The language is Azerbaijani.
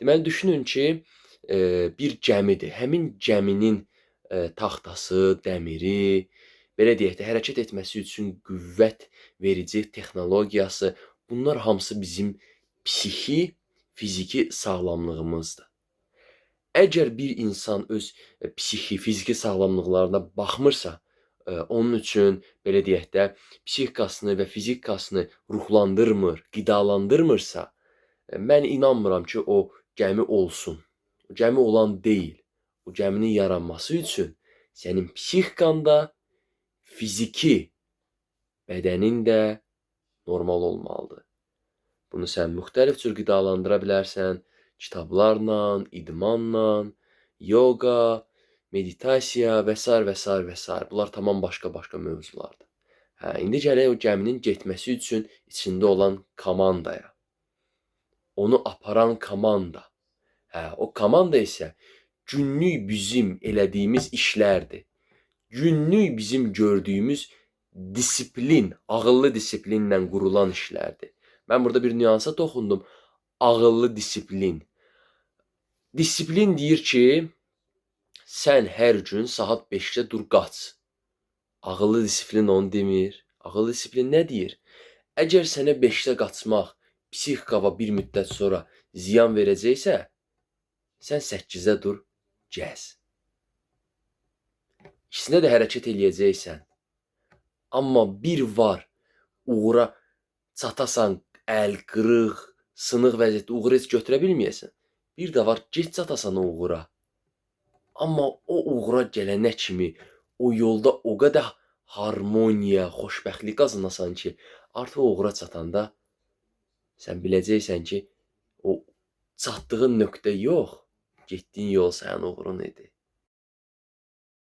Deməli, düşünün ki, bir gəmidir. Həmin gəminin taxtası, dəmiri, belə deyək də, hərəkət etməsi üçün qüvvət verici texnologiyası, bunlar hamısı bizim psixi, fiziki sağlamlığımızdır. Əgər bir insan öz psixi, fiziki sağlamlıqlarına baxmırsa, onun üçün belə deyək də, psixikasını və fizikasını ruhlandırmır, qidalandırmırsa, mən inanmıram ki, o gəmi olsun. O gəmi olan deyil. O gəminin yaranması üçün sənin psixikan da, fiziki bədənin də normal olmalıdır. Bunu sən müxtəlif cür qidalandıra bilərsən. Kitablarla, idmanla, yoga, meditasiya və s. və s. və s. Bunlar tamam başqa-başqa mövzulardır. İndi gələk o gəminin getməsi üçün içində olan komandaya. Onu aparan komanda. O komanda isə günlük bizim elədiyimiz işlərdir. Günlük bizim gördüyümüz disiplin, ağıllı disiplinlə qurulan işlərdir. Mən burada bir nüansa toxundum. Ağıllı disiplin. Disiplin deyir ki, sən hər gün saat 5-də dur qaç. Ağıllı disiplin onu demir. Ağıllı disiplin nə deyir? Əgər sənə 5-də qaçmaq psixikava bir müddət sonra ziyan verəcəksə, sən 8-də dur, gəz. İkisinə də hərəkət eləyəcəksən. Amma bir var, uğura çatasan, əl qırıq, sınıq vəziyyətdə uğur heç götürə bilməyəsən. Bir də var, gec çatasan o uğura. Amma o uğura gələnə kimi o yolda o qədər harmoniya, xoşbəxtlik qazanasan ki, artıq o uğura çatanda sən biləcəksən ki, o çatdığın nöqtə yox, getdiyin yol sənin uğurun idi.